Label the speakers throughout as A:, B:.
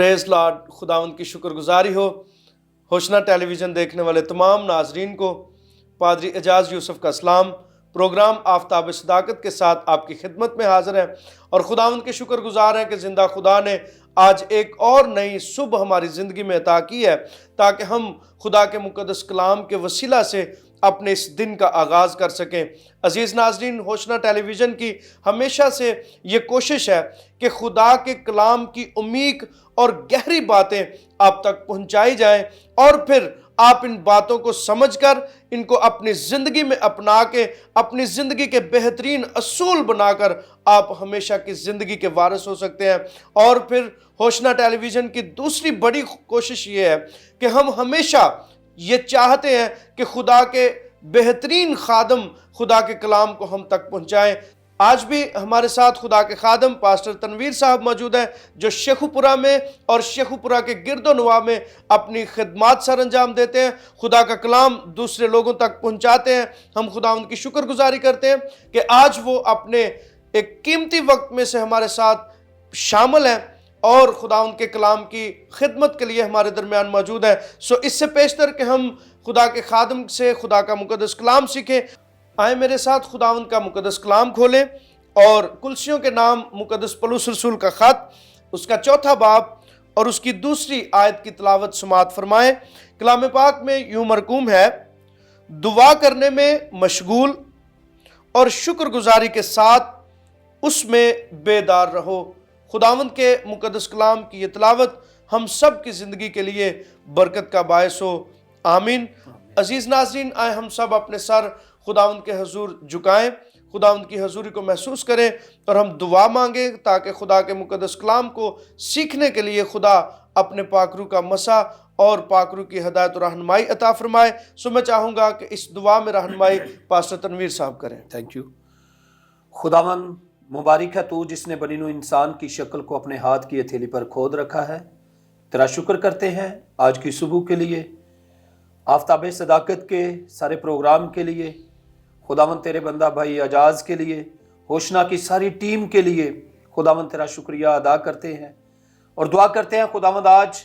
A: پریز lord, خداوند کی شکر گزاری ہو ہوشنا ٹیلی ویژن دیکھنے والے تمام ناظرین کو پادری اعجاز یوسف کا سلام۔ پروگرام آفتاب صداقت کے ساتھ آپ کی خدمت میں حاضر ہیں اور خداوند کے شکر گزار ہیں کہ زندہ خدا نے آج ایک اور نئی صبح ہماری زندگی میں عطا کی ہے تاکہ ہم خدا کے مقدس کلام کے وسیلہ سے اپنے اس دن کا آغاز کر سکیں۔ عزیز ناظرین، ہوشنا ٹیلی ویژن کی ہمیشہ سے یہ کوشش ہے کہ خدا کے کلام کی عمیق اور گہری باتیں آپ تک پہنچائی جائیں اور پھر آپ ان باتوں کو سمجھ کر ان کو اپنی زندگی میں اپنا کے اپنی زندگی کے بہترین اصول بنا کر آپ ہمیشہ کی زندگی کے وارث ہو سکتے ہیں۔ اور پھر ہوشنا ٹیلی ویژن کی دوسری بڑی کوشش یہ ہے کہ ہم ہمیشہ یہ چاہتے ہیں کہ خدا کے بہترین خادم خدا کے کلام کو ہم تک پہنچائیں۔ آج بھی ہمارے ساتھ خدا کے خادم پاسٹر تنویر صاحب موجود ہیں جو شیخو پورہ میں اور شیخو پورہ کے گرد و نواح میں اپنی خدمات سر انجام دیتے ہیں، خدا کا کلام دوسرے لوگوں تک پہنچاتے ہیں۔ ہم خدا ان کی شکر گزاری کرتے ہیں کہ آج وہ اپنے ایک قیمتی وقت میں سے ہمارے ساتھ شامل ہیں اور خدا ان کے کلام کی خدمت کے لیے ہمارے درمیان موجود ہے۔ سو اس سے پیشتر کہ ہم خدا کے خادم سے خدا کا مقدس کلام سیکھیں، آئیں میرے ساتھ خداوند کا مقدس کلام کھولیں اور کلسیوں کے نام مقدس پولس رسول کا خط اس کا 4 باب اور اس کی 2 آیت کی تلاوت سماعت فرمائیں۔ کلام پاک میں یوں مرقوم ہے، دعا کرنے میں مشغول اور شکر گزاری کے ساتھ اس میں بیدار رہو۔ خداوند کے مقدس کلام کی یہ تلاوت ہم سب کی زندگی کے لیے برکت کا باعث ہو، آمین۔ عزیز ناظرین، آئیں ہم سب اپنے سر خداوند کے حضور جھکائیں، خداوند کی حضوری کو محسوس کریں اور ہم دعا مانگیں تاکہ خدا کے مقدس کلام کو سیکھنے کے لیے خدا اپنے پاک روح کا مسا اور پاک روح کی ہدایت و رہنمائی عطا فرمائے۔ سو میں چاہوں گا کہ اس دعا میں رہنمائی پاسٹر تنویر صاحب کریں۔
B: Thank you. خداوند مبارک ہے تو جس نے بنی نوع انسان کی شکل کو اپنے ہاتھ کی ہتھیلی پر کھود رکھا ہے۔ تیرا شکر کرتے ہیں آج کی صبح کے لیے، آفتاب صداقت کے سارے پروگرام کے لیے، خداوند تیرے بندہ بھائی اعجاز کے لیے، ہوشنا کی ساری ٹیم کے لیے خداوند تیرا شکریہ ادا کرتے ہیں اور دعا کرتے ہیں خداوند آج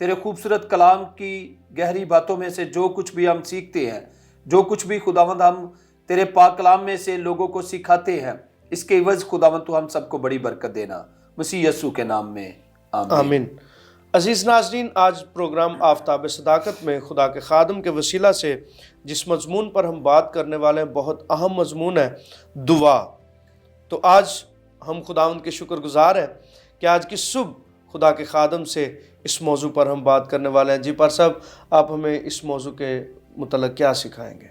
B: تیرے خوبصورت کلام کی گہری باتوں میں سے جو کچھ بھی ہم سیکھتے ہیں، جو کچھ بھی خداوند ہم تیرے پاک کلام میں سے لوگوں کو سکھاتے ہیں، اس کے عوض خداوند تو ہم سب کو بڑی برکت دینا، مسیح یسوع کے نام میں آمین۔
A: آمین۔ عزیز ناظرین، آج پروگرام آفتاب صداقت میں خدا کے خادم کے وسیلہ سے جس مضمون پر ہم بات کرنے والے ہیں بہت اہم مضمون ہے، دعا۔ تو آج ہم خداوند کے شکر گزار ہیں کہ آج کی صبح خدا کے خادم سے اس موضوع پر ہم بات کرنے والے ہیں۔ جی پر صاحب، آپ ہمیں اس موضوع کے متعلق کیا سکھائیں گے؟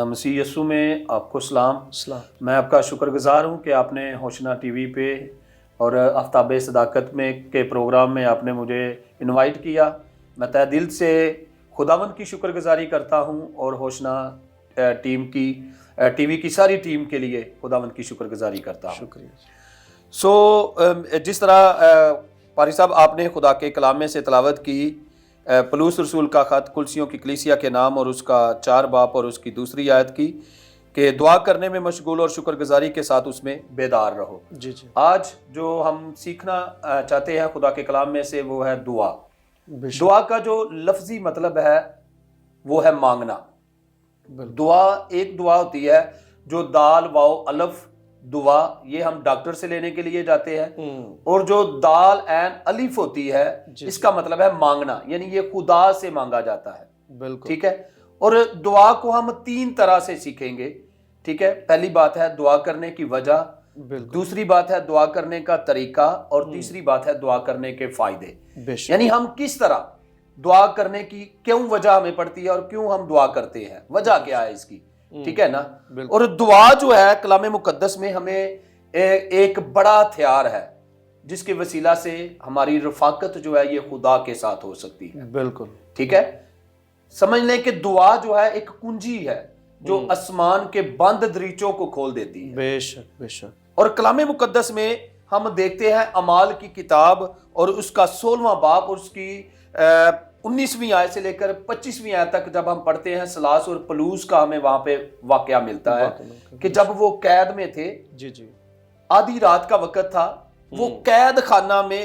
B: مسیح یسوع میں آپ کو سلام۔
A: سلام۔
B: میں آپ کا شکر گزار ہوں کہ آپ نے ہوشنا ٹی وی پہ اور آفتاب صداقت میں کے پروگرام میں آپ نے مجھے انوائٹ کیا۔ میں تہ دل سے خداوند کی شکر گزاری کرتا ہوں اور ہوشنا ٹیم کی ٹی وی کی ساری ٹیم کے لیے خداوند کی شکر گزاری کرتا ہوں۔
A: شکریہ۔
B: جس طرح پاری صاحب آپ نے خدا کے کلام میں سے تلاوت کی پولس رسول کا خط کلسیوں کی کلیسیا کے نام اور اس کا 4 باب اور اس کی 2 آیت کی کہ دعا کرنے میں مشغول اور شکر گزاری کے ساتھ اس میں بیدار رہو۔
A: جی جی۔
B: آج جو ہم سیکھنا چاہتے ہیں خدا کے کلام میں سے وہ ہے دعا۔ دعا کا جو لفظی مطلب ہے وہ ہے مانگنا۔ دعا ایک دعا ہوتی ہے جو دال واو الف دعا، یہ ہم ڈاکٹر سے لینے کے لیے جاتے ہیں، اور جو دال عین الف ہوتی ہے اس کا مطلب ہے مانگنا، یعنی یہ خدا سے مانگا جاتا ہے۔
A: بالکل
B: ٹھیک ہے۔ اور دعا کو ہم 3 طرح سے سیکھیں گے۔ ٹھیک ہے، پہلی بات ہے دعا کرنے کی وجہ، دوسری بات ہے دعا کرنے کا طریقہ، اور تیسری بات ہے دعا کرنے کے فائدے۔ یعنی ہم کس طرح دعا کرنے کی کیوں وجہ ہمیں پڑتی ہے اور کیوں ہم دعا کرتے ہیں، وجہ کیا ہے اس کی۔ ٹھیک ہے نا۔ اور دعا جو ہے کلام مقدس میں ہمیں ایک بڑا ہتھیار ہے جس کے وسیلہ سے ہماری رفاقت جو ہے یہ خدا کے ساتھ ہو سکتی ہے۔
A: بالکل
B: ٹھیک ہے۔ سمجھ لیں کہ دعا جو ہے ایک کنجی ہے جو آسمان کے بند دریچوں کو کھول دیتی ہے۔
A: بے شک بے شک۔
B: اور کلام مقدس میں ہم دیکھتے ہیں اعمال کی کتاب اور اس کا 16واں باب اور اس کی 19ویں آیت سے لے کر 25ویں آیت تک جب ہم پڑھتے ہیں سلاس اور پلوس کا ہمیں وہاں پہ واقعہ ملتا ہے کہ جب وہ قید میں تھے،
A: جی جی،
B: آدھی رات کا وقت تھا، وہ قید خانہ میں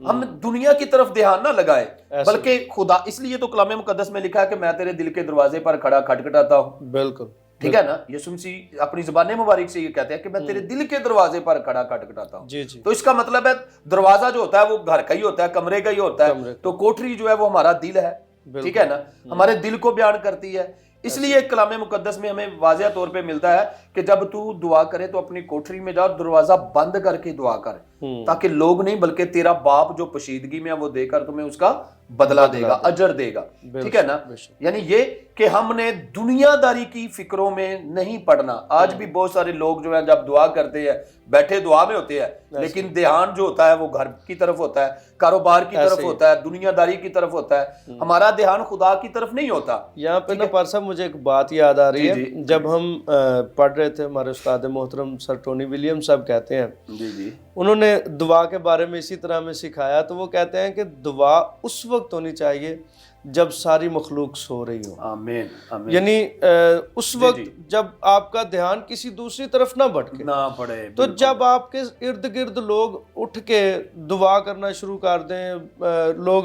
B: ہم دنیا کی طرف دھیان نہ لگائے بلکہ خدا، اس لیے تو کلام مقدس میں لکھا ہے کہ میں تیرے دل کے دروازے پر کھڑا کھٹکھٹاتا ہوں.
A: بالکل
B: ٹھیک ہے نا. یسوع مسیح اپنی زبان مبارک سے یہ کہتے ہیں کہ میں تیرے دل کے دروازے پر کھڑا کھٹکھٹاتا ہوں.
A: جی جی.
B: تو اس کا مطلب ہے دروازہ جو ہوتا ہے وہ گھر کا ہی ہوتا ہے، کمرے کا ہی ہوتا ہے. تو کوٹری جو ہے وہ ہمارا دل ہے. ٹھیک ہے نا. ہمارے دل کو بیان کرتی ہے. اس لیے کلام مقدس میں ہمیں واضح طور پہ ملتا ہے کہ جب تو دعا کرے تو اپنی کوٹری میں جاؤ، دروازہ بند کر کے دعا کر، تاکہ لوگ نہیں بلکہ تیرا باپ جو پوشیدگی میں وہ دے کر تمہیں اس کا بدلہ دے گا، اجر دے گا. ٹھیک ہے نا. یعنی یہ کہ ہم نے دنیا داری کی فکروں میں نہیں پڑنا. آج بھی بہت سارے لوگ جو ہیں جب دعا کرتے ہیں بیٹھے دعا میں ہوتے ہیں، لیکن دھیان جو ہوتا ہے وہ گھر کی طرف ہوتا ہے، کاروبار کی طرف ہوتا ہے، دنیا داری کی طرف ہوتا ہے. ہمارا دھیان خدا کی طرف نہیں ہوتا.
A: یہاں پہ نا پار صاحب مجھے ایک بات یاد آ رہی ہے. جب ہم پڑھ رہے تھے، ہمارے استاد محترم سر ٹونی ولیم صاحب کہتے ہیں، انہوں نے دعا کے بارے میں اسی طرح ہمیں سکھایا. تو وہ کہتے ہیں کہ دعا اس وقت ہونی چاہیے جب ساری مخلوق سو رہی ہو.
B: آمین آمین.
A: یعنی اس وقت جب آپ کا دھیان کسی دوسری طرف نہ بھٹکے
B: نہ پڑے.
A: تو جب آپ کے ارد گرد لوگ اٹھ کے دعا کرنا شروع کر دیں، لوگ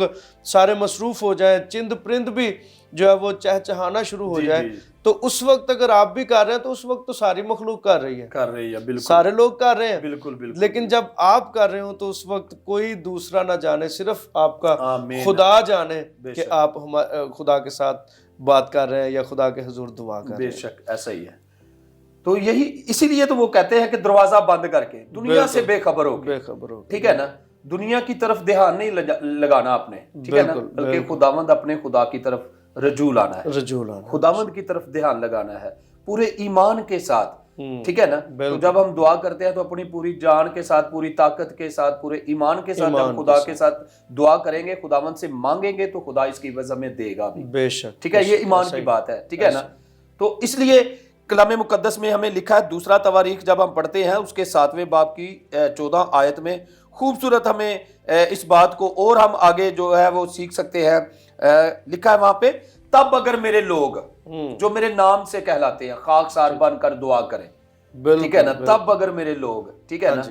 A: سارے مصروف ہو جائیں، چند پرند بھی جو ہے وہ چہچہانا شروع ہو جائے، تو اس وقت اگر آپ بھی کر رہے ہیں تو اس وقت تو ساری مخلوق کر رہی ہے.
B: بالکل
A: سارے لوگ کر رہے ہیں.
B: بالکل بالکل.
A: لیکن جب آپ کر رہے ہوں تو اس وقت کوئی دوسرا نہ جانے، صرف آپ کا خدا جانے کہ آپ خدا کے ساتھ بات کر رہے ہیں یا خدا کے حضور دعا کر رہے ہیں.
B: بے شک ایسا ہی ہے. تو یہی اسی لیے تو وہ کہتے ہیں کہ دروازہ بند کر کے دنیا سے بے خبر ہو. ٹھیک ہے نا. دنیا کی طرف دھیان نہیں لگانا آپ نے. ٹھیک ہے نا. بلکہ خداوند اپنے خدا کی طرف رجوع لانا ہے. خداوند کی طرف دھیان لگانا ہے پورے ایمان کے ساتھ. ٹھیک ہے نا. تو جب ہم دعا کرتے ہیں تو اپنی پوری جان کے ساتھ، پوری طاقت کے ساتھ، پورے ایمان کے ساتھ جب خدا کے ساتھ دعا کریں گے، خداوند سے مانگیں گے تو خدا اس کی عوض ہمیں دے گا بھی.
A: بے شک.
B: ٹھیک ہے. یہ ایمان کی بات ہے. ٹھیک ہے نا. تو اس لیے کلام مقدس میں ہمیں لکھا ہے، دوسرا تواریخ جب ہم پڑھتے ہیں اس کے 7ویں باب کی 14 آیت میں خوبصورت ہمیں اس بات کو اور ہم آگے جو ہے وہ سیکھ سکتے ہیں. لکھا ہے وہاں پہ، تب اگر میرے لوگ جو میرے نام سے کہلاتے ہیں خاکسار بن کر دعا کریں. ٹھیک ہے نا. تب اگر میرے لوگ، ٹھیک ہے نا،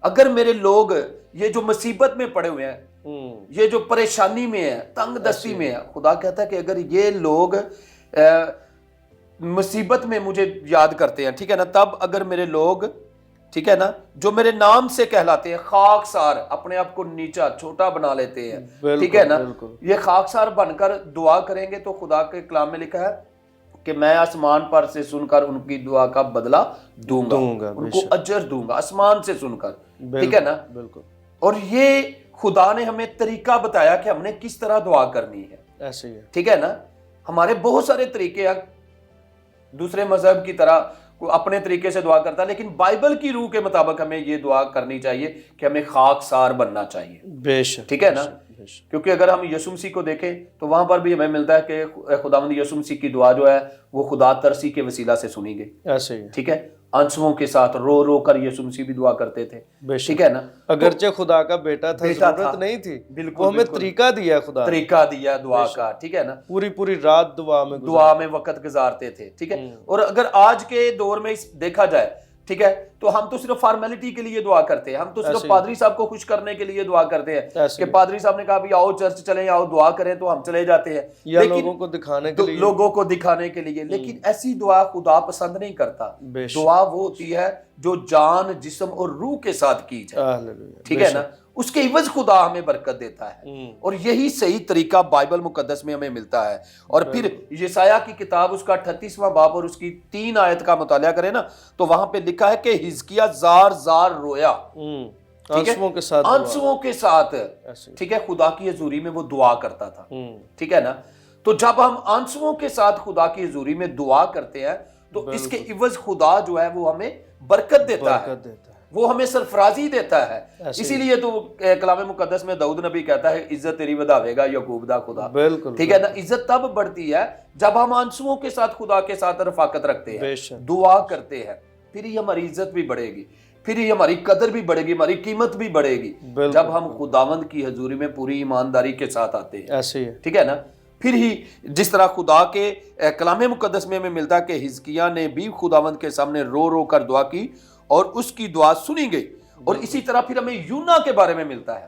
B: اگر میرے لوگ یہ جو مصیبت میں پڑے ہوئے ہیں، یہ جو پریشانی میں ہے، تنگ دستی میں ہے، خدا کہتا ہے کہ اگر یہ لوگ مصیبت میں مجھے یاد کرتے ہیں، ٹھیک ہے نا، تب اگر میرے لوگ، ٹھیک ہے نا، جو میرے نام سے کہلاتے ہیں، خاکسار، اپنے آپ کو نیچا چھوٹا بنا لیتے ہیں. ٹھیک ہے نا. یہ خاکسار بن کر دعا کریں گے تو خدا کے کلام میں لکھا ہے کہ میں آسمان پر سے سن کر ان کی دعا کا بدلہ دوں گا، ان کو اجر دوں گا آسمان سے سن کر. ٹھیک ہے نا. بالکل. اور یہ خدا نے ہمیں طریقہ بتایا کہ ہم نے کس طرح دعا کرنی ہے. ایسے ہی ہے. ٹھیک ہے نا. ہمارے بہت سارے طریقے ہیں، دوسرے مذہب کی طرح اپنے طریقے سے دعا کرتا ہے، لیکن بائبل کی روح کے مطابق ہمیں یہ دعا کرنی چاہیے کہ ہمیں خاکسار بننا چاہیے. بے شک. ٹھیک ہے نا. کیونکہ اگر ہم یسوع مسیح کو دیکھیں تو وہاں پر بھی ہمیں ملتا ہے کہ خداوند یسوع مسیح کی دعا جو ہے وہ خدا ترسی کے وسیلہ سے سنی گئی. ایسے ہی. ٹھیک ہے. آنسوؤں کے ساتھ رو رو کر یسوع مسیح بھی دعا کرتے تھے. ٹھیک ہے نا. اگرچہ خدا کا بیٹا تھا، ضرورت نہیں تھی، وہ ہمیں طریقہ دیا، خدا طریقہ دیا دعا کا. ٹھیک ہے نا. پوری رات دعا میں وقت گزارتے تھے. ٹھیک ہے. اور اگر آج کے دور میں دیکھا جائے، ٹھیک ہے، تو ہم تو صرف فارمیلٹی کے لیے دعا کرتے ہیں. ہم تو صرف پادری صاحب کو خوش کرنے کے لیے دعا کرتے ہیں کہ پادری صاحب نے کہا بھی آؤ چرچ چلیں، آؤ دعا کریں، تو ہم چلے جاتے ہیں، لوگوں کو دکھانے کے لیے. لیکن ایسی دعا خدا پسند نہیں کرتا. دعا وہ ہوتی ہے جو جان، جسم اور روح کے ساتھ کی جائے. ٹھیک ہے نا. اس کے عوض خدا ہمیں برکت دیتا ہے. اور یہی صحیح طریقہ بائبل مقدس میں ہمیں ملتا ہے. اور پھر یسایہ کی کتاب اس کا 38واں باب اور اس کی 3 آیت کا مطالعہ کریں نا تو وہاں پہ لکھا ہے کہ حزقیہ زار رویا، آنسوؤں کے ساتھ. ٹھیک ہے. خدا کی حضوری میں وہ دعا کرتا تھا. ٹھیک ہے نا. تو جب ہم آنسوؤں کے ساتھ خدا کی حضوری میں دعا کرتے ہیں تو اس کے عوض خدا جو ہے وہ ہمیں برکت دیتا ہے، وہ ہمیں سرفرازی دیتا ہے. اسی لیے تو کلام مقدس میں داؤد نبی کہتا ہے عزت تیری وداوے گا یعقوب دا خدا. ٹھیک ہے نا. عزت تب بڑھتی ہے جب ہم آنسوؤں کے ساتھ خدا کے ساتھ رفاقت رکھتے ہیں، دعا کرتے ہیں، پھر ہی ہماری عزت بھی بڑھے گی، پھر ہی ہماری قدر بھی بڑھے گی، ہماری قیمت بھی بڑھے گی جب ہم خداوند کی حضوری میں پوری ایمانداری کے ساتھ آتے ہیں. ٹھیک ہے نا. پھر ہی جس طرح خدا کے کلام مقدس میں ہمیں ملتا کہ حزقیہ نے بھی خداوند کے سامنے رو رو کر دعا کی اور اس کی دعا سنی گئی. اور اسی طرح پھر ہمیں یونا کے بارے میں ملتا ہے.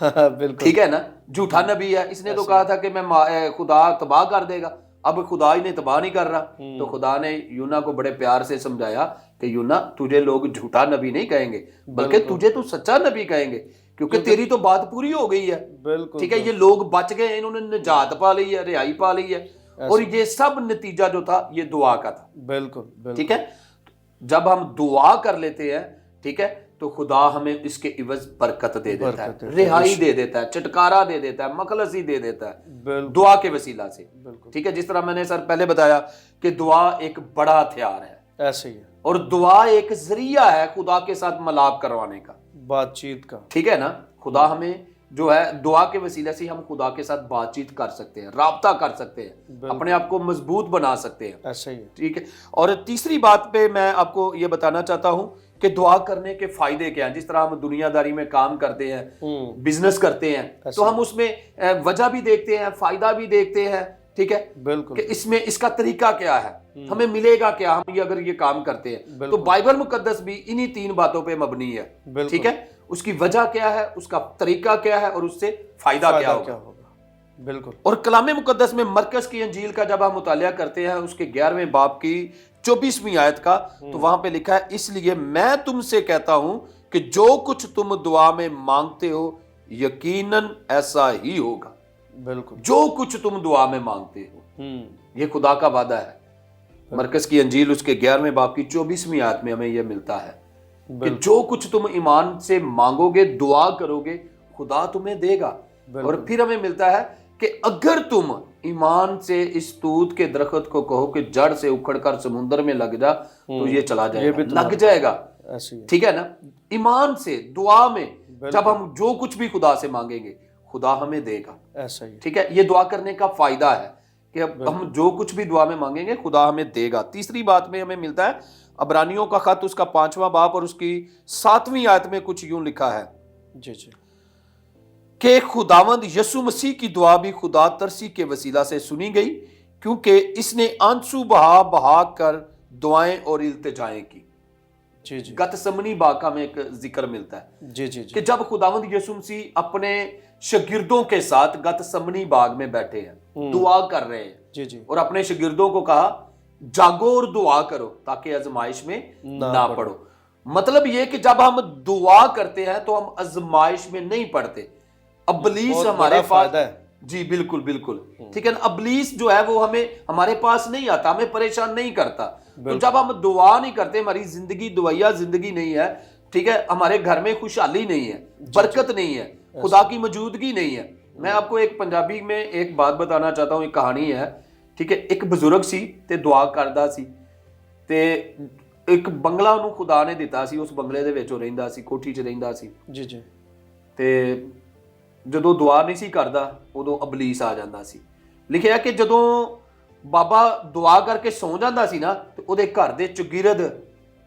A: بالکل
B: ٹھیک ہے نا, جھوٹا نبی ہے, اس نے تو کہا تھا کہ میں خدا تباہ کر دے گا, اب خدا ہی نے تباہ نہیں کر رہا. تو خدا نے یونا کو بڑے پیار سے سمجھایا کہ یونا تجھے لوگ جھوٹا نبی نہیں کہیں گے, بلکہ تجھے تو سچا نبی کہیں گے, کیونکہ تیری تو بات پوری ہو گئی ہے.
A: بالکل
B: ٹھیک ہے, یہ لوگ بچ گئے, انہوں نے نجات پا لی ہے, رہائی پا لی ہے, اور یہ سب نتیجہ جو تھا یہ دعا کا تھا.
A: بالکل
B: ٹھیک ہے, جب ہم دعا کر لیتے ہیں, ٹھیک ہے, تو خدا ہمیں اس کے عوض برکت دے دیتا ہے, رہائی دے دیتا ہے, چھٹکارا دے دیتا ہے, مخلصی دے دیتا ہے دعا کے وسیلہ سے. ٹھیک ہے, جس طرح میں نے سر پہلے بتایا کہ دعا ایک بڑا ہتھیار ہے,
A: ایسے ہی ہے,
B: اور دعا ایک ذریعہ ہے خدا کے ساتھ ملاپ کروانے کا,
A: بات چیت کا.
B: ٹھیک ہے نا. خدا ہمیں جو ہے دعا کے وسیلے سے ہم خدا کے ساتھ بات چیت کر سکتے ہیں, رابطہ کر سکتے ہیں, اپنے آپ کو مضبوط بنا سکتے ہیں.
A: ایسا ہی ہے.
B: ٹھیک ہے, اور تیسری بات پہ میں آپ کو یہ بتانا چاہتا ہوں کہ دعا کرنے کے فائدے کیا ہیں. جس طرح ہم دنیا داری میں کام کرتے ہیں, بزنس کرتے ہیں, تو ہم اس میں وجہ بھی دیکھتے ہیں, فائدہ بھی دیکھتے ہیں. ٹھیک ہے,
A: بالکل,
B: کہ اس میں اس کا طریقہ کیا ہے, ہمیں ملے گا کیا ہم یہ اگر یہ کام کرتے ہیں. تو بائبل مقدس بھی انہی 3 باتوں پہ مبنی ہے. ٹھیک ہے, اس کی وجہ کیا ہے, اس کا طریقہ کیا ہے, اور اس سے فائدہ کیا ہوگا.
A: بالکل.
B: اور کلام مقدس میں مرکز کی انجیل کا جب ہم مطالعہ کرتے ہیں, اس کے 11ویں باب کی 24ویں آیت کا, تو وہاں پہ لکھا ہے, اس لیے میں تم سے کہتا ہوں کہ جو کچھ تم دعا میں مانگتے ہو یقیناً ایسا ہی ہوگا.
A: بالکل,
B: جو کچھ تم دعا میں مانگتے ہو, یہ خدا کا وعدہ ہے. مرکز کی انجیل اس کے 11ویں باب کی 24ویں آیت میں ہمیں یہ ملتا ہے کہ جو کچھ تم ایمان سے مانگو گے, دعا کرو گے, خدا تمہیں دے گا. اور پھر ہمیں ملتا ہے کہ اگر تم ایمان سے اس توت کے درخت کو کہو کہ جڑ سے اکھڑ کر سمندر میں لگ جا, تو یہ چلا جائے گا, لگ جائے گا. ٹھیک ہے نا, ایمان سے دعا میں جب ہم جو کچھ بھی خدا سے مانگیں گے خدا ہمیں دے گا.
A: ایسا ہی.
B: ٹھیک ہے, یہ دعا کرنے کا فائدہ ہے کہ ہم جو کچھ بھی دعا میں مانگیں گے خدا ہمیں دے گا. تیسری بات میں ہمیں ملتا ہے عبرانیوں کا خط اس کا 5واں باب اور اس کی 7ویں آیت میں کچھ یوں لکھا ہے
A: جی جی
B: کہ خداوند یسوع مسیح کی دعا بھی خدا ترسی کے وسیلہ سے سنی گئی, کیونکہ اس نے آنسو بہا بہا کر دعائیں اور التجائیں کی.
A: جی جی
B: گتسمنی باغ کا میں ایک ذکر ملتا ہے
A: جی جی
B: کہ جب خداوند یسوع مسیح اپنے شاگردوں کے ساتھ گتسمنی باغ میں بیٹھے ہیں, دعا کر رہے ہیں,
A: جی جی
B: اور اپنے شاگردوں کو کہا جاگو اور دعا کرو تاکہ آزمائش میں نہ پڑو. مطلب یہ کہ جب ہم دعا کرتے ہیں تو ہم آزمائش میں نہیں پڑتے. ابلیس ہمارے پاس, جی بالکل بالکل, ٹھیک ہے نا, ابلیس جو ہے وہ ہمارے پاس نہیں آتا, ہمیں پریشان نہیں کرتا. تو جب ہم دعا نہیں کرتے, ہماری زندگی دعائیا زندگی نہیں ہے, ٹھیک ہے, ہمارے گھر میں خوشحالی نہیں ہے, برکت نہیں ہے, خدا کی موجودگی نہیں ہے. میں آپ کو ایک پنجابی میں ایک بات بتانا چاہتا ہوں, ایک کہانی ہے. ٹھیک ہے, ایک بزرگ سی تے دعا کردا سی, تے ایک بنگلہ ਉਹਨੂੰ خدا نے ਦਿੱਤਾ ਸੀ, ਉਸ ਬੰਗਲੇ ਦੇ ਵਿੱਚ ਉਹ ਰਹਿੰਦਾ ਸੀ, ਕੋਠੀ 'ਚ ਰਹਿੰਦਾ ਸੀ.
A: ਜੀ ਜੀ
B: ਤੇ ਜਦੋਂ ਦੁਆ ਨਹੀਂ ਸੀ ਕਰਦਾ ਉਦੋਂ ਅਬਲੀਸ ਆ ਜਾਂਦਾ ਸੀ. ਲਿਖਿਆ ਕਿ ਜਦੋਂ ਬਾਬਾ ਦੁਆ ਕਰਕੇ ਸੌਂ ਜਾਂਦਾ ਸੀ ਨਾ, ਤੇ ਉਹਦੇ ਘਰ ਦੇ ਚੁਗਿਰਦ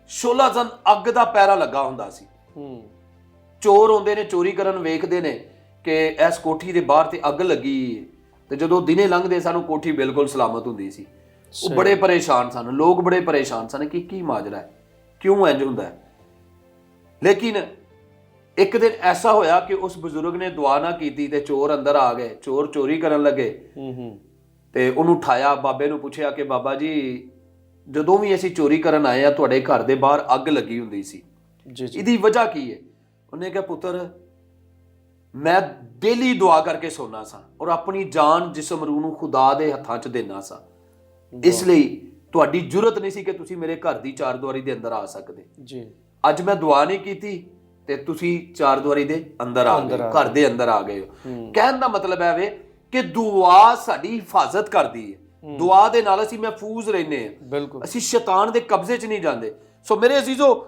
B: 16 ਦਿਨ ਅੱਗ ਦਾ ਪੈਰਾ ਲੱਗਾ ਹੁੰਦਾ ਸੀ. ਚੋਰ ਆਉਂਦੇ ਨੇ, ਚੋਰੀ ਕਰਨ ਵੇਖਦੇ ਨੇ ਕਿ ਇਸ ਕੋਠੀ ਦੇ ਬਾਹਰ ਤੇ ਅੱਗ ਲੱਗੀ, ਤੇ ਜਦੋਂ ਦਿਨੇ ਲੰਘਦੇ ਸਾਨੂੰ ਕੋਠੀ ਬਿਲਕੁਲ ਸਲਾਮਤ ਹੁੰਦੀ ਸੀ. ਉਹ ਬੜੇ ਪਰੇਸ਼ਾਨ ਸਨ, ਲੋਕ ਬੜੇ ਪਰੇਸ਼ਾਨ ਸਨ ਕਿ ਕੀ ਮਾਜਰਾ ਹੈ, ਕਿਉਂ ਇੰਜ ਹੁੰਦਾ ਹੈ. ਲੇਕਿਨ ਇੱਕ ਦਿਨ ਐਸਾ ਹੋਇਆ ਕਿ ਉਸ ਬਜ਼ੁਰਗ ਨੇ ਦੁਆ ਨਾ ਕੀਤੀ ਤੇ ਚੋਰ ਅੰਦਰ ਆ ਗਏ, ਚੋਰ ਚੋਰੀ ਕਰਨ ਲੱਗੇ. ਤੇ ਉਹਨੂੰ ਉਠਾਇਆ, ਬਾਬੇ ਨੂੰ ਪੁੱਛਿਆ ਕਿ ਬਾਬਾ ਜੀ ਜਦੋਂ ਵੀ ਅਸੀਂ ਚੋਰੀ ਕਰਨ ਆਏ ਆ ਤੁਹਾਡੇ ਘਰ ਦੇ ਬਾਹਰ ਅੱਗ ਲੱਗੀ ਹੁੰਦੀ ਸੀ, ਇਹਦੀ ਵਜ੍ਹਾ ਕੀ ਹੈ. ਉਹਨੇ ਕਿਹਾ ਪੁੱਤਰ ਮੈਂ ਡੇਲੀ ਦੁਆ ਕਰਕੇ ਸੋਨਾ ਸਾਂ ਔਰ ਆਪਣੀ ਜਾਨ ਜਿਸਮ ਰੂਹ ਨੂੰ ਖੁਦਾ ਦੇ ਹੱਥਾਂ 'ਚ ਦੇਣਾ ਸਾਂ, ਇਸ ਲਈ ਤੁਹਾਡੀ ਜ਼ਰੂਰਤ ਨਹੀਂ ਸੀ ਕਿ ਤੁਸੀਂ ਮੇਰੇ ਘਰ ਦੀ ਚਾਰਦੀਵਾਰੀ ਦੇ ਅੰਦਰ ਆ ਸਕਦੇ. ਅੱਜ ਮੈਂ ਦੁਆ ਨਹੀਂ ਕੀਤੀ ਤੇ ਤੁਸੀਂ ਚਾਰਦੀਵਾਰੀ ਦੇ ਅੰਦਰ ਆ ਗਏ, ਘਰ ਦੇ ਅੰਦਰ ਆ ਗਏ ਹੋ. ਕਹਿਣ ਦਾ ਮਤਲਬ ਹੈ ਵੇ ਕਿ ਦੁਆ ਸਾਡੀ ਹਿਫਾਜ਼ਤ ਕਰਦੀ ਹੈ. ਦੁਆ ਦੇ ਨਾਲ ਅਸੀਂ ਮਹਿਫੂਜ਼ ਰਹਿੰਦੇ ਹਾਂ, ਅਸੀਂ ਸ਼ੈਤਾਨ ਦੇ ਕਬਜ਼ੇ 'ਚ ਨਹੀਂ ਜਾਂਦੇ. ਸੋ ਮੇਰੇ ਅਜ਼ੀਜ਼ੋ,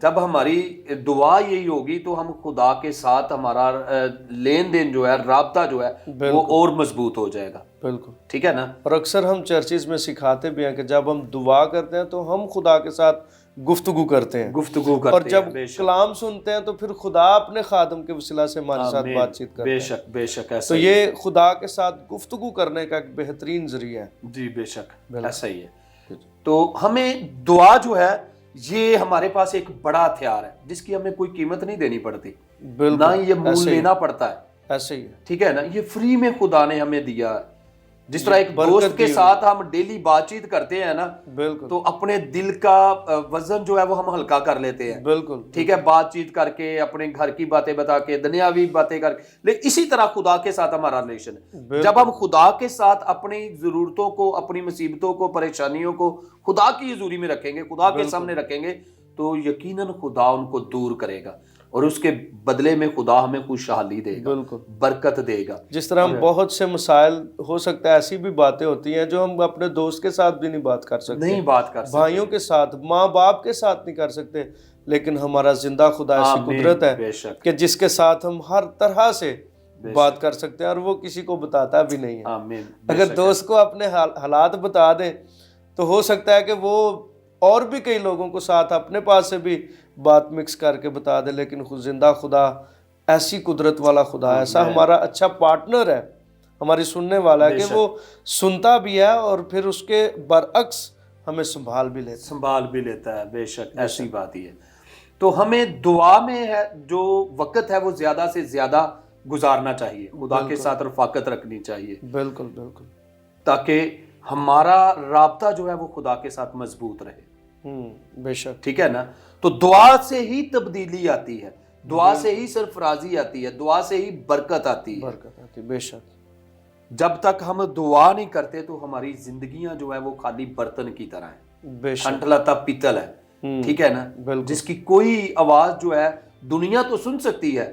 B: جب ہماری دعا یہی ہوگی تو ہم خدا کے ساتھ ہمارا لین دین جو ہے، رابطہ جو ہے وہ اور مضبوط ہو جائے گا.
A: بالکل
B: ٹھیک ہے نا.
A: اور اکثر ہم چرچز میں سکھاتے بھی ہیں کہ جب ہم دعا کرتے ہیں تو ہم خدا کے ساتھ گفتگو کرتے ہیں، اور جب کلام سنتے ہیں تو پھر خدا اپنے خادم کے وسیلہ سے ہمارے ساتھ بات چیت کرتا ہے.
B: بے شک بے شک ایسا
A: تو یہ خدا کے ساتھ گفتگو کرنے کا ایک بہترین ذریعہ ہے.
B: جی بے شک ایسا ہی ہے. تو ہمیں دعا جو ہے یہ ہمارے پاس ایک بڑا ہتھیار ہے جس کی ہمیں کوئی قیمت نہیں دینی پڑتی، نہ یہ مول لینا پڑتا ہے.
A: ایسے ہی ہے.
B: ٹھیک ہے نا. یہ فری میں خدا نے ہمیں دیا ہے. جس طرح ایک دوست کے ساتھ ہم ڈیلی بات چیت کرتے ہیں نا، بالکل، تو اپنے دل کا وزن جو ہے وہ ہم ہلکا کر لیتے ہیں. بالکل ٹھیک ہے. بات چیت کر کے، اپنے گھر کی باتیں بتا کے، دنیاوی باتیں کر کے. لیکن اسی طرح خدا کے ساتھ ہمارا ریلیشن ہے. جب ہم خدا کے ساتھ اپنی ضرورتوں کو، اپنی مصیبتوں کو، پریشانیوں کو خدا کی حضوری میں رکھیں گے، خدا کے سامنے رکھیں گے، تو یقیناً خدا ان کو دور کرے گا، اور اس کے بدلے میں خدا ہمیں خوشحالی دے گا، بالکل برکت دے گا.
A: جس طرح ہم بہت سے مسائل ہو سکتا ہے، ایسی بھی باتیں ہوتی ہیں جو ہم اپنے دوست کے ساتھ بھی نہیں بات کر سکتے، بھائیوں کے ساتھ، ماں باپ کے ساتھ نہیں کر سکتے، لیکن ہمارا زندہ خدا ایسی قدرت ہے کہ جس کے ساتھ ہم ہر طرح سے بات کر سکتے ہیں، اور وہ کسی کو بتاتا بھی نہیں ہے. اگر دوست کو اپنے حالات بتا دیں تو ہو سکتا ہے کہ وہ اور بھی کئی لوگوں کو ساتھ اپنے پاس سے بھی بات مکس کر کے بتا دے، لیکن زندہ خدا ایسی قدرت والا خدا ہے، ایسا ہمارا اچھا پارٹنر ہے، ہماری سننے والا ہے کہ وہ سنتا بھی ہے اور پھر اس کے برعکس ہمیں سنبھال بھی لیتا ہے.
B: بے شک ایسی بات ہی ہے. تو ہمیں دعا میں ہے جو وقت ہے وہ زیادہ سے زیادہ گزارنا چاہیے، خدا کے ساتھ رفاقت رکھنی چاہیے.
A: بالکل بالکل.
B: تاکہ ہمارا رابطہ جو ہے وہ خدا کے ساتھ مضبوط رہے.
A: بے شک.
B: ٹھیک ہے نا. تو دعا سے ہی تبدیلی آتی ہے، دعا سے ہی سرفرازی آتی ہے، دعا سے ہی برکت آتی ہے.
A: بے شک.
B: جب تک ہم دعا نہیں کرتے تو ہماری زندگیاں جو ہے وہ خالی برتن کی طرح ہیں، ٹھنٹلاتا پیتل ہے. ٹھیک ہے نا. جس کی کوئی آواز جو ہے دنیا تو سن سکتی ہے،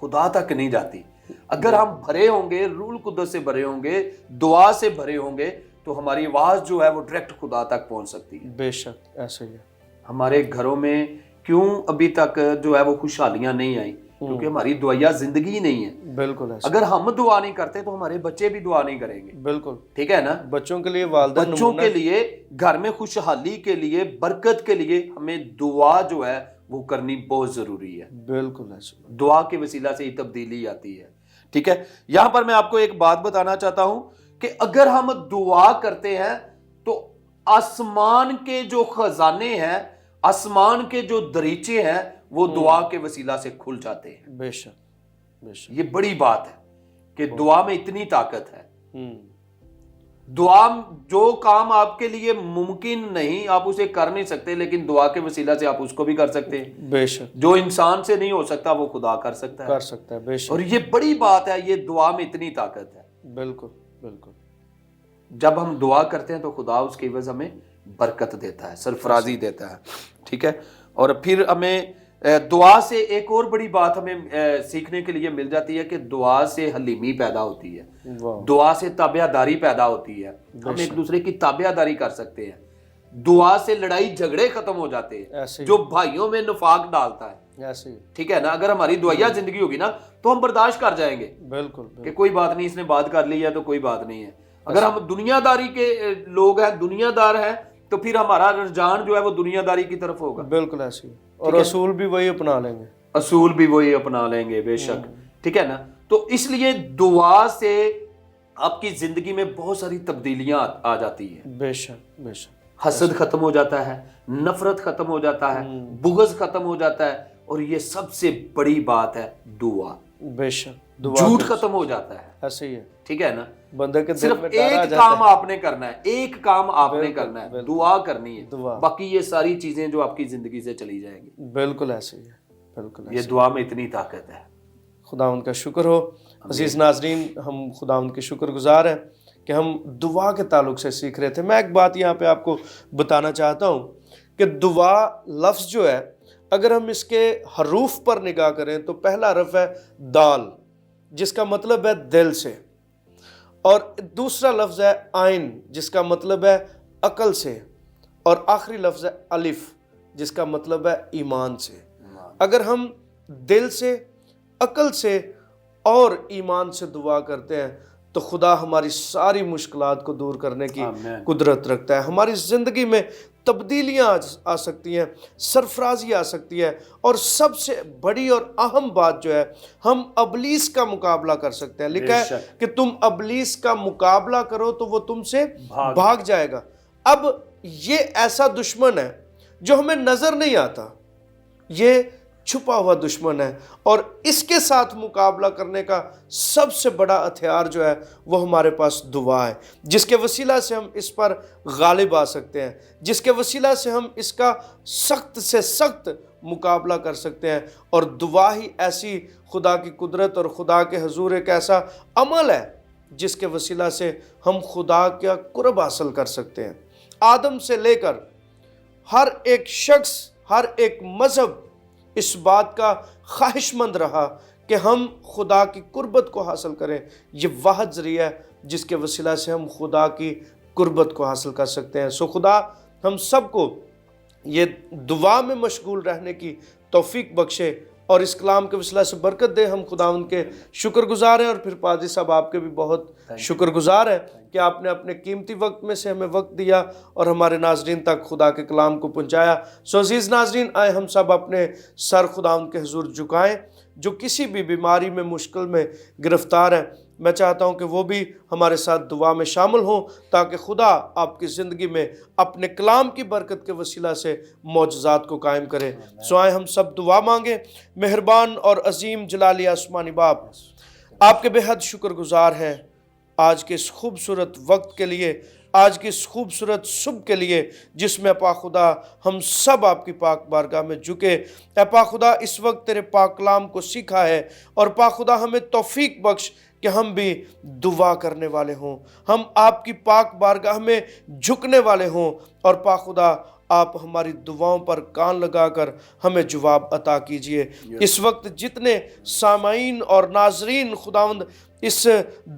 B: خدا تک نہیں جاتی. اگر ہم بھرے ہوں گے، روح القدس سے بھرے ہوں گے، دعا سے بھرے ہوں گے، تو ہماری آواز جو ہے وہ ڈائریکٹ خدا تک پہنچ سکتی ہے.
A: بے شک ایسے ہی ہے.
B: ہمارے گھروں میں کیوں ابھی تک جو ہے وہ خوشحالیاں نہیں آئیں؟ کیونکہ ہماری دعائیا زندگی نہیں ہے.
A: بالکل.
B: اگر ہم دعا نہیں کرتے تو ہمارے بچے بھی دعا نہیں کریں گے.
A: بالکل.
B: ٹھیک ہے نا.
A: بچوں کے لیے والدین،
B: بچوں کے لیے، گھر میں خوشحالی کے لیے، برکت کے لیے ہمیں دعا جو ہے وہ کرنی بہت ضروری ہے.
A: بالکل ایسے.
B: دعا کے وسیلہ سے ہی تبدیلی آتی ہے. ٹھیک ہے. یہاں پر میں آپ کو ایک بات بتانا چاہتا ہوں کہ اگر ہم دعا کرتے ہیں تو آسمان کے جو خزانے ہیں، آسمان کے جو دریچے ہیں، وہ دعا کے وسیلہ سے کھل جاتے ہیں.
A: بے شک بے شک.
B: یہ بڑی بات ہے کہ دعا میں اتنی طاقت ہے. دعا، جو کام آپ کے لیے ممکن نہیں، آپ اسے کر نہیں سکتے، لیکن دعا کے وسیلہ سے آپ اس کو بھی کر سکتے ہیں.
A: بے شک.
B: جو انسان سے نہیں ہو سکتا وہ خدا کر سکتا ہے.
A: بے شک.
B: اور یہ بڑی بات ہے، یہ دعا میں اتنی طاقت ہے.
A: بالکل بالکل.
B: جب ہم دعا کرتے ہیں تو خدا اس کے عوض ہمیں برکت دیتا ہے، سرفرازی دیتا ہے. ٹھیک ہے. اور پھر ہمیں دعا سے ایک اور بڑی بات ہمیں سیکھنے کے لیے مل جاتی ہے کہ دعا سے حلیمی پیدا ہوتی ہے، دعا سے تابعہ داری پیدا ہوتی ہے. ہم ایک دوسرے کی تابعہ داری کر سکتے ہیں. دعا سے لڑائی جھگڑے ختم ہو جاتے ہیں جو بھائیوں میں نفاق ڈالتا ہے. ٹھیک ہے نا. اگر ہماری دعائیا زندگی ہوگی نا تو ہم برداشت کر جائیں گے. بالکل. کہ کوئی بات نہیں، اس نے بات کر لی ہے تو کوئی بات نہیں ہے. اگر ہم دنیا داری کے لوگ ہیں، دنیا دار ہیں، تو پھر ہمارا رجحان جو ہے وہ دنیا داری کی طرف ہوگا.
A: بالکل ایسے. اور اصول بھی وہی اپنا لیں گے.
B: اصول بھی وہی اپنا لیں گے. بے شک. ٹھیک ہے نا. تو اس لیے دعا سے آپ کی زندگی میں بہت ساری تبدیلیاں آ جاتی ہیں.
A: بے شک بے شک.
B: حسد ختم ہو جاتا ہے، نفرت ختم ہو جاتا ہے، بغض ختم ہو جاتا ہے، اور یہ سب سے بڑی بات ہے دعا.
A: بے شک.
B: جھوٹ ختم ہو جاتا ہے.
A: ایسے ہی ہے.
B: ٹھیک ہے نا.
A: بندے کے
B: صرف ایک کام آپ نے کرنا ہے، ایک کام آپ نے کرنا ہے، دعا کرنی ہے. باقی یہ ساری چیزیں جو آپ کی زندگی سے چلی جائیں گی.
A: بالکل ایسے ہی ہے. بالکل.
B: یہ دعا میں اتنی طاقت ہے.
A: خدا ان کا شکر ہو. عزیز ناظرین، ہم خدا ان کے شکر گزار ہیں کہ ہم دعا کے تعلق سے سیکھ رہے تھے. میں ایک بات یہاں پہ آپ کو بتانا چاہتا ہوں کہ دعا لفظ جو ہے، اگر ہم اس کے حروف پر نگاہ کریں تو پہلا حرف ہے دال، جس کا مطلب ہے دل سے، اور دوسرا لفظ ہے عین، جس کا مطلب ہے عقل سے، اور آخری لفظ ہے الف، جس کا مطلب ہے ایمان سے. اگر ہم دل سے، عقل سے اور ایمان سے دعا کرتے ہیں تو خدا ہماری ساری مشکلات کو دور کرنے کی قدرت رکھتا ہے. ہماری زندگی میں تبدیلیاں آ سکتی ہیں، سرفرازی آ سکتی ہے، اور سب سے بڑی اور اہم بات جو ہے، ہم ابلیس کا مقابلہ کر سکتے ہیں. لکھا ہے کہ تم ابلیس کا مقابلہ کرو تو وہ تم سے بھاگ جائے گا. اب یہ ایسا دشمن ہے جو ہمیں نظر نہیں آتا، یہ چھپا ہوا دشمن ہے، اور اس کے ساتھ مقابلہ کرنے کا سب سے بڑا ہتھیار جو ہے وہ ہمارے پاس دعا ہے، جس کے وسیلہ سے ہم اس پر غالب آ سکتے ہیں، جس کے وسیلہ سے ہم اس کا سخت سے سخت مقابلہ کر سکتے ہیں. اور دعا ہی ایسی خدا کی قدرت اور خدا کے حضور ایک ایسا عمل ہے جس کے وسیلہ سے ہم خدا کا قرب حاصل کر سکتے ہیں. آدم سے لے کر ہر ایک شخص، ہر ایک مذہب اس بات کا خواہش مند رہا کہ ہم خدا کی قربت کو حاصل کریں. یہ واحد ذریعہ ہے جس کے وسیلہ سے ہم خدا کی قربت کو حاصل کر سکتے ہیں. سو خدا ہم سب کو یہ دعا میں مشغول رہنے کی توفیق بخشے اور اس کلام کے وسیلہ سے برکت دے. ہم خدا ان کے شکر گزار ہیں، اور پھر پادری صاحب آپ کے بھی بہت شکر گزار ہیں کہ آپ نے اپنے قیمتی وقت میں سے ہمیں وقت دیا اور ہمارے ناظرین تک خدا کے کلام کو پہنچایا. سو عزیز ناظرین، آئے ہم سب اپنے سر خدا ان کے حضور جھکائیں. جو کسی بھی بیماری میں، مشکل میں گرفتار ہیں، میں چاہتا ہوں کہ وہ بھی ہمارے ساتھ دعا میں شامل ہوں تاکہ خدا آپ کی زندگی میں اپنے کلام کی برکت کے وسیلہ سے معجزات کو قائم کرے. سو آئے ہم سب دعا مانگیں. مہربان اور عظیم جلالی آسمانی باپ، آپ کے بے حد شکر گزار ہیں آج کے اس خوبصورت وقت کے لیے، آج کی اس خوبصورت صبح کے لیے جس میں پاک خدا ہم سب آپ کی پاک بارگاہ میں جھکے. اے پاک خدا، اس وقت تیرے پاک کلام کو سیکھا ہے، اور پاک خدا ہمیں توفیق بخش کہ ہم بھی دعا کرنے والے ہوں، ہم آپ کی پاک بارگاہ میں جھکنے والے ہوں، اور پاک خدا آپ ہماری دعاؤں پر کان لگا کر ہمیں جواب عطا کیجئے. اس وقت جتنے سامعین اور ناظرین خداوند اس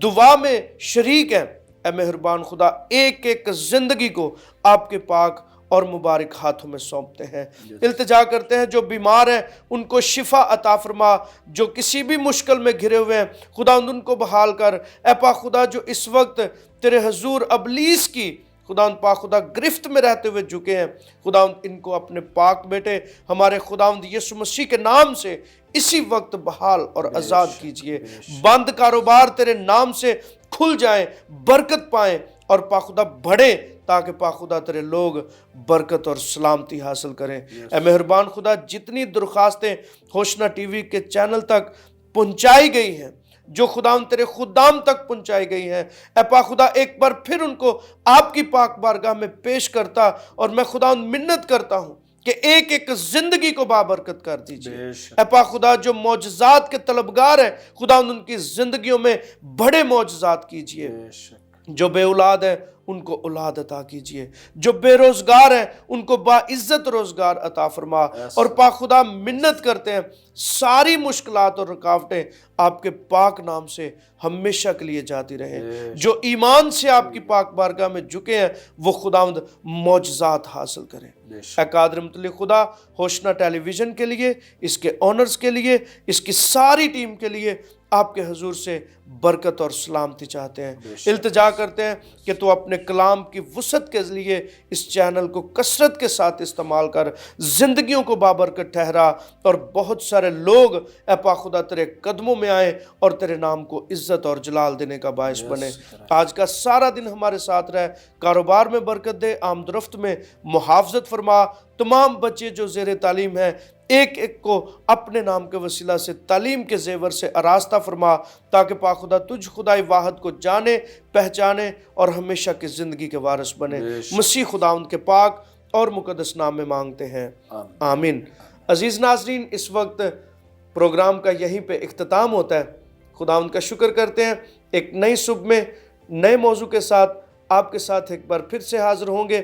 A: دعا میں شریک ہیں، اے مہربان خدا ایک ایک زندگی کو آپ کے پاک اور مبارک ہاتھوں میں سونپتے ہیں. التجا کرتے ہیں جو بیمار ہیں ان کو شفا عطا فرما، جو کسی بھی مشکل میں گھرے ہوئے ہیں خداوند ان کو بحال کر. اے پاک خدا جو اس وقت تیرے حضور ابلیس کی خداوند پاک خدا گرفت میں رہتے ہوئے جھکے ہیں، خداوند ان کو اپنے پاک بیٹے ہمارے خداوند یسوع مسیح کے نام سے اسی وقت بحال اور آزاد کیجئے. بند کاروبار تیرے نام سے کھل جائیں، برکت پائیں، اور پاک خدا بڑھیں تاکہ پاک خدا تیرے لوگ برکت اور سلامتی حاصل کریں. اے مہربان خدا، جتنی درخواستیں ہوشنا ٹی وی کے چینل تک پہنچائی گئی ہیں، جو خداوند تیرے خدام تک پہنچائی گئی ہیں، اے پاک خدا ایک بار پھر ان کو آپ کی پاک بارگاہ میں پیش کرتا، اور میں خداوند منت کرتا ہوں کہ ایک ایک زندگی کو بابرکت کر دیجئے. اے پاک خدا جو معجزات کے طلبگار ہیں خداوند ان کی زندگیوں میں بڑے معجزات کیجئے. جو بے اولاد ہیں ان کو اولاد عطا کیجئے، جو بے روزگار ہیں ان کو باعزت روزگار عطا فرما. اور پاک خدا منت کرتے ہیں ساری مشکلات اور رکاوٹیں آپ کے پاک نام سے ہمیشہ کے لیے جاتی رہیں. جو ایمان سے آپ کی پاک بارگاہ میں جھکے ہیں وہ خداوند معجزات حاصل کریں. اے قادر مطلق خدا، ہوشنا ٹیلی ویژن کے لیے، اس کے آنرز کے لیے، اس کی ساری ٹیم کے لیے آپ کے حضور سے برکت اور سلامتی چاہتے ہیں. التجا کرتے ہیں کہ تو اپنے کلام کی وسعت کے لیے اس چینل کو کثرت کے ساتھ استعمال کر، زندگیوں کو بابرکت ٹھہرا، اور بہت سارے لوگ اے پاک خدا تیرے قدموں میں آئیں اور تیرے نام کو عزت اور جلال دینے کا باعث بنے. آج کا سارا دن ہمارے ساتھ رہ، کاروبار میں برکت دے، آمد و رفت میں محافظت فرما. تمام بچے جو زیر تعلیم ہیں ایک ایک کو اپنے نام کے وسیلہ سے تعلیم کے زیور سے آراستہ فرما، تاکہ پاک خدا تجھ خدای واحد کو جانے، پہچانے اور ہمیشہ کی زندگی کے وارث بنے. مسیح خداوند کے پاک اور مقدس نام میں مانگتے ہیں، آمین. عزیز ناظرین، اس وقت پروگرام کا یہیں پہ اختتام ہوتا ہے. خداوند کا شکر کرتے ہیں، ایک نئی صبح میں نئے موضوع کے ساتھ آپ کے ساتھ ایک بار پھر سے حاضر ہوں گے.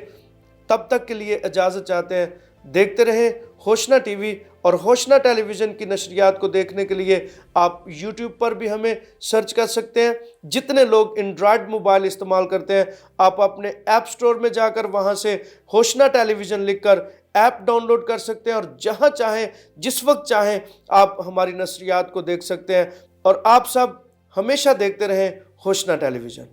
A: تب تک کے لیے اجازت چاہتے ہیں. دیکھتے رہیں ہوشنا ٹی وی، اور ہوشنا ٹیلی ویژن کی نشریات کو دیکھنے کے لیے آپ یوٹیوب پر بھی ہمیں سرچ کر سکتے ہیں. جتنے لوگ اینڈرائیڈ موبائل استعمال کرتے ہیں آپ اپنے ایپ سٹور میں جا کر وہاں سے ہوشنا ٹیلی ویژن لکھ کر ایپ ڈاؤن لوڈ کر سکتے ہیں اور جہاں چاہیں جس وقت چاہیں آپ ہماری نشریات کو دیکھ سکتے ہیں، اور آپ سب ہمیشہ دیکھتے رہیں ہوشنا ٹیلی ویژن۔